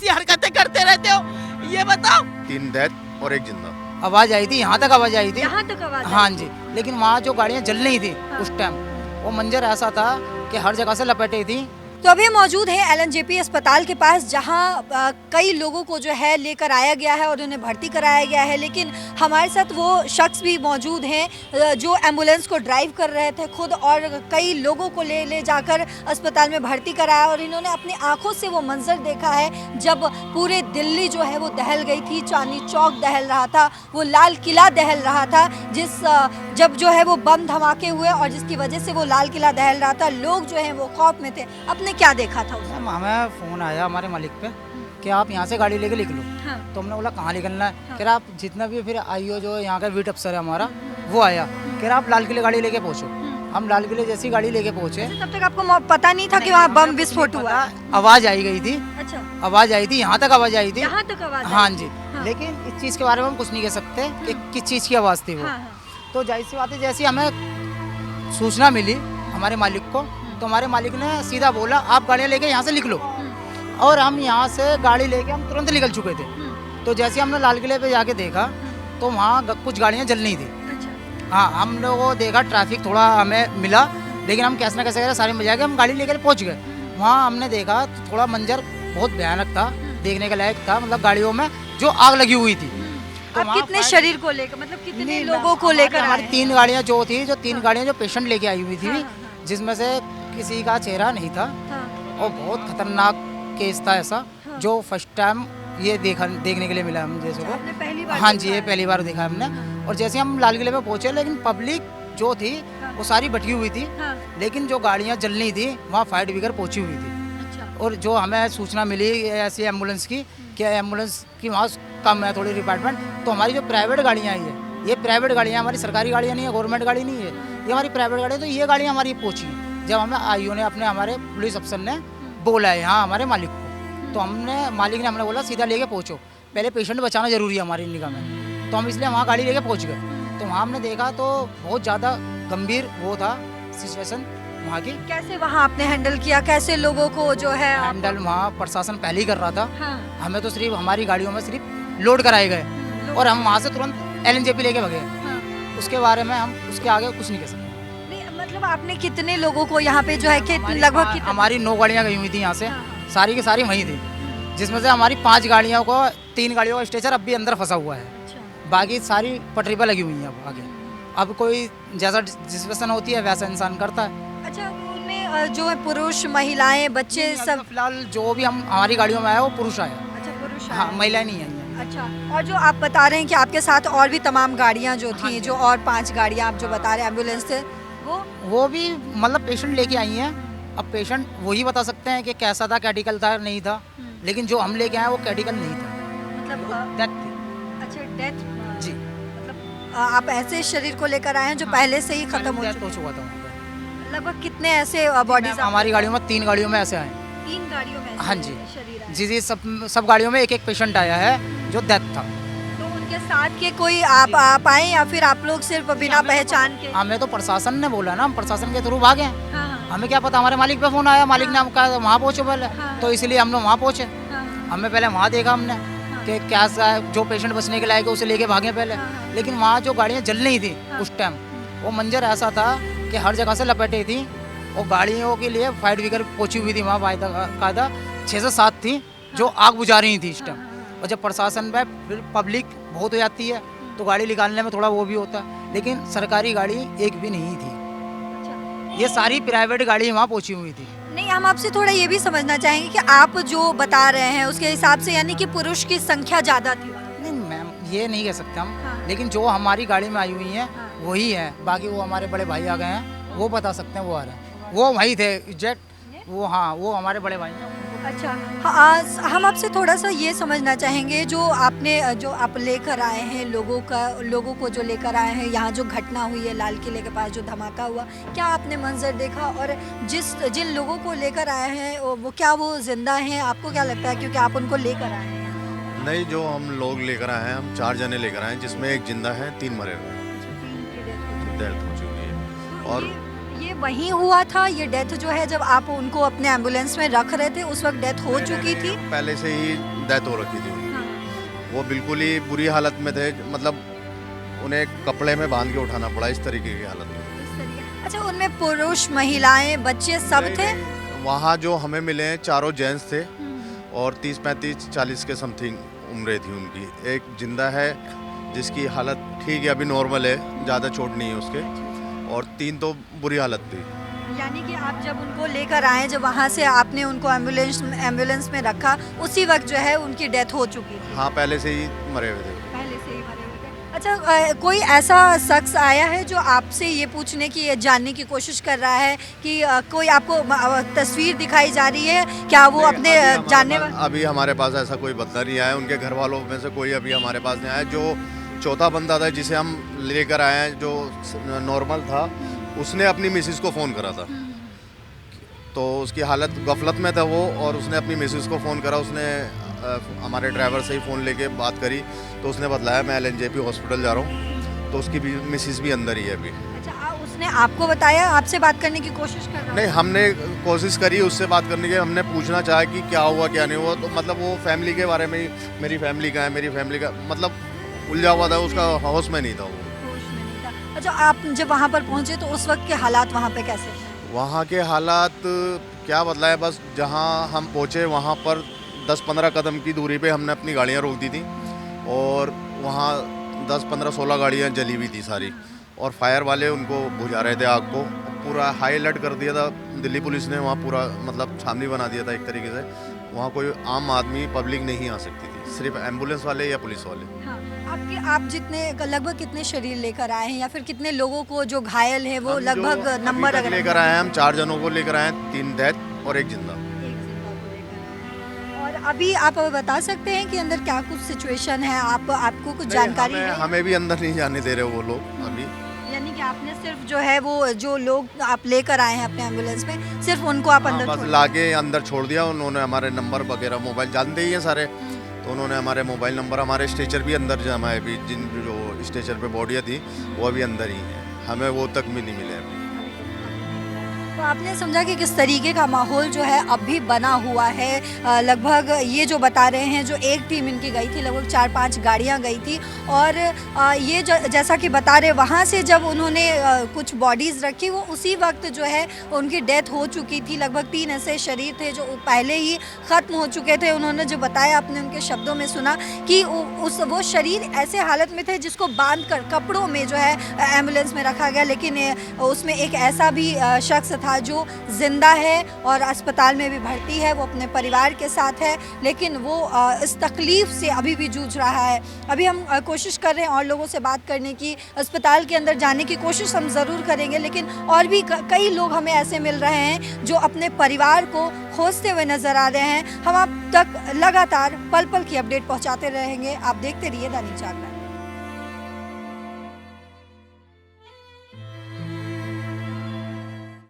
सी हरकतें करते रहते हो, ये बताओ। 3 डेथ और 1 जिंदा। आवाज आई थी, यहाँ तक आवाज आई थी। यहाँ तक आवाज हाँ आई जी, लेकिन वहाँ जो गाड़ियाँ जल रही थी हाँ। उस टाइम, वो मंजर ऐसा था कि हर जगह से लपेटे थी। तो अभी हम मौजूद हैं एलएनजेपी अस्पताल के पास, जहां कई लोगों को जो है लेकर आया गया है और उन्हें भर्ती कराया गया है। लेकिन हमारे साथ वो शख्स भी मौजूद हैं जो एम्बुलेंस को ड्राइव कर रहे थे खुद, और कई लोगों को ले जाकर अस्पताल में भर्ती कराया। और इन्होंने अपनी आंखों से वो मंजर देखा है जब पूरे दिल्ली जो है वो दहल गई थी, चांदनी चौक दहल रहा था, वो लाल किला दहल रहा था, जब जो है वो बम धमाके हुए और जिसकी वजह से वो लाल किला दहल रहा था। लोग जो है वो खौफ में थे। अपने क्या देखा था उसमें? हमें फ़ोन आया हमारे मालिक पे कि आप यहाँ से गाड़ी लेके निकलो। हाँ। तो हमने बोला कहाँ निकलना है? हाँ। कह रहा आप जितना भी, फिर आईओ जो यहाँ का वीट अफसर है हमारा, वो आया, कह रहा आप लाल किले गाड़ी लेके पहुँचो। हम लाल किले जैसी गाड़ी लेके पहुँचे। तब तक आपको पता नहीं था कि वहाँ बम विस्फोट हुआ? आवाज़ आई गई थी। अच्छा, आवाज़ आई थी, यहाँ तक आवाज़ आई थी। यहाँ तक आवाज हाँ आई? जी, हाँ। लेकिन इस चीज़ के बारे में हम कुछ नहीं कह सकते कि किस चीज़ की आवाज़ थी वो। हाँ, हाँ। तो जाहिर सी बात है, जैसी हमें सूचना मिली हमारे मालिक को, तो हमारे मालिक ने सीधा बोला आप गाड़ियाँ लेके यहाँ से निकलो। और हम यहाँ से गाड़ी लेके हम तुरंत निकल चुके थे। तो जैसे हमने लाल किले पे जाके देखा तो वहाँ कुछ गाड़ियाँ जल नहीं थी। अच्छा। हाँ, हम लोगों को देखा, ट्रैफिक थोड़ा हमें मिला, लेकिन हम कैसे ना कैसे करके सारे बजा के हम गाड़ी लेकर पहुँच गए। वहाँ हमने देखा तो थोड़ा मंजर बहुत भयानक था, देखने के लायक था। मतलब गाड़ियों में जो आग लगी हुई थी। तो आप वहाँ कितने शरीर को लेकर, मतलब कितने नहीं, लोगों को लेकर हमारी आए? 3 गाड़ियाँ जो थी, जो 3 गाड़ियाँ जो पेशेंट लेके आई हुई थी, हाँ, हाँ, जिसमें से किसी का चेहरा नहीं था हाँ, और बहुत खतरनाक केस था ऐसा, हाँ। जो फर्स्ट टाइम ये देखने के लिए मिला हम जैसे को। आपने पहली बार हाँ देखा जी, ये है? पहली बार देखा हमने। और जैसे हम लाल किले पे पहुंचे, लेकिन पब्लिक जो थी हाँ। वो सारी बटी हुई थी, हाँ, लेकिन जो गाड़ियाँ जलनी थी वहाँ फायर ब्रिगेड पहुंची हुई थी। अच्छा। और जो हमें सूचना मिली ऐसी एम्बुलेंस की कि एम्बुलेंस की वहाँ कम है थोड़ी डिपार्टमेंट, तो हमारी जो प्राइवेट गाड़ियाँ आई है, ये प्राइवेट गाड़ियाँ, हमारी सरकारी गाड़ियाँ नहीं है, गवर्नमेंट गाड़ी नहीं है, ये हमारी प्राइवेट गाड़ी है। तो ये गाड़ियाँ हमारी पहुँची हैं जब हमें आईओ ने, अपने हमारे पुलिस अफसर ने बोला है यहाँ हमारे मालिक को। तो हमने, मालिक ने हमने बोला सीधा लेके पहुँचो, पहले पेशेंट बचाना ज़रूरी है हमारी निगाह में। तो हम इसलिए वहाँ गाड़ी लेके पहुँच गए। तो वहाँ हमने देखा तो बहुत ज़्यादा गंभीर वो था सिचुएशन वहाँ की। कैसे वहाँ आपने हैंडल किया, कैसे लोगों को जो है हैंडल वहाँ प्रशासन पहले ही कर रहा था। हाँ, हमें तो सिर्फ हमारी गाड़ियों में सिर्फ लोड कराए गए और हम वहाँ से तुरंत एलएनजेपी लेके भगे। हाँ। उसके बारे में हम उसके आगे कुछ नहीं कह सकते। नहीं, मतलब आपने कितने लोगों को यहाँ पे जो है कि लगभग कितने? हमारी 9 गाड़ियाँ गई हुई थी यहाँ से, हाँ, हाँ। सारी की सारी वहीं थी, जिसमें से हमारी 5 गाड़ियों को, 3 गाड़ियों का स्ट्रेचर अब भी अंदर फंसा हुआ है, अच्छा। बाकी सारी पटरी पर लगी हुई हैं अब आगे। अब कोई जैसा डिस्कशन होती है वैसा इंसान करता है। अच्छा, उनमें जो है पुरुष, महिलाएं, बच्चे सब? फिलहाल जो भी हम हमारी गाड़ियों में आया वो पुरुष आया। अच्छा, पुरुष हाँ, आए। महिलाएं नहीं आई। अच्छा, और जो आप बता रहे हैं कि आपके साथ और भी तमाम गाड़ियाँ जो थी, जो और 5 गाड़ियाँ आप जो बता रहे हैं एम्बुलेंस से, वो भी मतलब पेशेंट लेके आई हैं। अब पेशेंट वही बता सकते हैं कि कैसा था, क्रिटिकल था नहीं था, लेकिन जो हम लेके आए वो क्रिटिकल नहीं था, मतलब डेथ थी। अच्छा, डेथ जी, मतलब आप ऐसे शरीर को लेकर आए हैं जो पहले से ही खत्म हो डेथ हो चुके चुका था वहाँ पे। लगभग कितने ऐसे बॉडीज? हमारी गाड़ियों में 3 गाड़ियों में ऐसे आए। 3 गाड़ियों में ऐसे हाँ जी। शरीर आए। जी, सब गाड़ियों में एक पेशेंट आया है जो डेथ था। तो उनके साथ के कोई आप आए या फिर आप लोग सिर्फ बिना पहचान के? हमें तो प्रशासन ने बोला ना, हम प्रशासन के थ्रू भागे। हाँ, हमें क्या पता, हमारे मालिक पे फोन आया, मालिक ने हम कहा वहाँ पहुँचो पहले, हाँ। तो इसलिए हम लोग वहाँ पहुँचे। हाँ, हमें पहले वहाँ देखा हमने कि क्या जो पेशेंट बचने के लायक है उसे लेके भागे पहले। हाँ। लेकिन वहाँ जो गाड़ियाँ जल रही थी हाँ। उस टाइम, वो मंजर ऐसा था कि हर जगह से लपेटे थी और गाड़ियों के लिए फायर ब्रिगेड पहुंची हुई थी वहाँ कायदा 6 से 7 थी जो आग बुझा रही थी इस टाइम। और जब प्रशासन में फिर पब्लिक बहुत हो जाती है तो गाड़ी निकालने में थोड़ा वो भी होता है, लेकिन सरकारी गाड़ी एक भी नहीं थी, अच्छा। ये सारी प्राइवेट गाड़ी वहाँ पहुंची हुई थी। नहीं, हम आपसे थोड़ा ये भी समझना चाहेंगे कि आप जो बता रहे हैं उसके हिसाब से यानी कि पुरुष की संख्या ज़्यादा थी? नहीं मैम, ये नहीं कह सकते हम। हाँ। लेकिन जो हमारी गाड़ी में आई हुई हैं हाँ। वही है, बाकी वो हमारे बड़े भाई आ गए हैं, वो बता सकते हैं, वो आ रहे हैं, वो वही थे एग्जैक्ट, वो हाँ वो हमारे बड़े भाई हैं। अच्छा, हाँ, हम आपसे थोड़ा सा ये समझना चाहेंगे जो आप लेकर आए हैं लोगों को जो लेकर आए हैं यहाँ जो घटना हुई है लाल किले के पास जो धमाका हुआ, क्या आपने मंजर देखा? और जिन लोगों को लेकर आए हैं वो क्या वो जिंदा हैं? आपको क्या लगता है, क्योंकि आप उनको लेकर आए हैं? नहीं, जो हम लोग लेकर आए हैं, हम 4 जने लेकर आए हैं, जिसमें 1 जिंदा है, 3 मरे हुए हैं, डेथ हो चुकी है। और ये वहीं हुआ था, ये डेथ जो है जब आप उनको अपने एम्बुलेंस में रख रहे थे उस वक्त डेथ हो चुकी थी? पहले से ही डेथ हो रखी थी उनकी। हाँ। वो बिल्कुल ही बुरी हालत में थे, मतलब उन्हें कपड़े में बांध के उठाना पड़ा, इस तरीके की हालत में। इस तरीके। अच्छा, उनमें पुरुष, महिलाएं, बच्चे सब थे? वहाँ जो हमें मिले हैं चारों जेंट्स थे और 30-35-40 के समथिंग उम्रें थी उनकी। एक जिंदा है जिसकी हालत ठीक है, अभी नॉर्मल है, ज़्यादा चोट नहीं है उसके, और 3 तो बुरी हालत थी। यानी कि आप जब उनको लेकर आए, जब वहाँ से आपने उनको एम्बुलेंस में रखा, उसी वक्त जो है उनकी डेथ हो चुकी थी? हाँ, पहले से ही मरे हुए थे। पहले से ही मरे हुए थे। अच्छा, कोई ऐसा शख्स आया है जो आपसे ये पूछने की, ये जानने की कोशिश कर रहा है कि कोई आपको तस्वीर दिखाई जा रही है, क्या वो अपने जानने वाले? अभी हमारे पास ऐसा कोई बंदा नहीं आया, उनके घर वालों में से कोई अभी हमारे पास नहीं आया। जो चौथा बंदा था जिसे हम लेकर आए हैं, जो नॉर्मल था, उसने अपनी मिसिस को फ़ोन करा था, तो उसकी हालत गफलत में था वो, और उसने अपनी मिसिस को फ़ोन करा। उसने हमारे ड्राइवर से ही फ़ोन लेके बात करी, तो उसने बतलाया मैं LNJP हॉस्पिटल जा रहा हूँ, तो उसकी भी मिसिस भी अंदर ही है अभी। अच्छा, उसने आपको बताया, आपसे बात करने की कोशिश कर रहा? नहीं, हमने कोशिश करी उससे बात करने की, हमने पूछना चाहा कि क्या हुआ क्या नहीं हुआ, तो मतलब वो फैमिली के बारे में ही, मेरी फैमिली का है, मेरी फैमिली का, मतलब उलझा हुआ था, उसका होश में नहीं था वो। होश में नहीं था। अच्छा, आप जब वहाँ पर पहुँचे तो उस वक्त के हालात वहाँ पे कैसे थे? वहाँ के हालात क्या बतलाए, बस जहाँ हम पहुँचे वहाँ पर 10-15 कदम की दूरी पे हमने अपनी गाड़ियाँ रोक दी थी, और वहाँ 10-15-16 गाड़ियाँ जली हुई थी सारी, और फायर वाले उनको बुझा रहे थे आग को। पूरा हाई अलर्ट कर दिया था दिल्ली पुलिस ने, वहाँ पूरा मतलब छावनी बना दिया था एक तरीके से। वहाँ कोई आम आदमी, पब्लिक नहीं आ सकती थी, सिर्फ एम्बुलेंस वाले या पुलिस वाले। हाँ, आप जितने लगभग कितने शरीर लेकर आए हैं, या फिर कितने लोगों को जो घायल है वो लगभग नंबर अगर लेकर आए हैं, हम 4 जनों को लेकर आए हैं, 3 डेथ और 1 जिंदा। और अभी आप बता सकते हैं कि अंदर क्या कुछ सिचुएशन है? आपको कुछ जानकारी है? हमें भी अंदर नहीं जाने दे रहे वो लोग अभी। यानी कि आपने सिर्फ जो है वो जो लोग आप लेकर आए हैं अपने एम्बुलेंस में, सिर्फ उनको आप अंदर बस छोड़ लाके अंदर छोड़ दिया उन्होंने। हमारे नंबर वगैरह मोबाइल जानते ही हैं सारे, तो उन्होंने हमारे मोबाइल नंबर, हमारे स्ट्रेचर भी अंदर जमा है अभी, जिन जो स्ट्रेचर पे बॉडियाँ थी वो अभी अंदर ही हैं, हमें वो तक भी नहीं मिले अभी। तो आपने समझा कि किस तरीके का माहौल जो है अब भी बना हुआ है। लगभग ये जो बता रहे हैं, जो एक टीम इनकी गई थी, लगभग 4-5 गाड़ियां गई थी, और ये जैसा कि बता रहे, वहाँ से जब उन्होंने कुछ बॉडीज़ रखी, वो उसी वक्त जो है उनकी डेथ हो चुकी थी। लगभग 3 ऐसे शरीर थे जो पहले ही ख़त्म हो चुके थे। उन्होंने जो बताया, आपने उनके शब्दों में सुना कि वो शरीर ऐसे हालत में थे जिसको बांध कर कपड़ों में जो है एम्बुलेंस में रखा गया, लेकिन उसमें एक ऐसा भी शख्स था जो जिंदा है और अस्पताल में भी भर्ती है, वो अपने परिवार के साथ है, लेकिन वो इस तकलीफ से अभी भी जूझ रहा है। अभी हम कोशिश कर रहे हैं और लोगों से बात करने की, अस्पताल के अंदर जाने की कोशिश हम ज़रूर करेंगे, लेकिन और भी कई लोग हमें ऐसे मिल रहे हैं जो अपने परिवार को खोजते हुए नज़र आ रहे हैं। हम आप तक लगातार पल पल की अपडेट पहुँचाते रहेंगे। आप देखते रहिए दैनिक जागरण।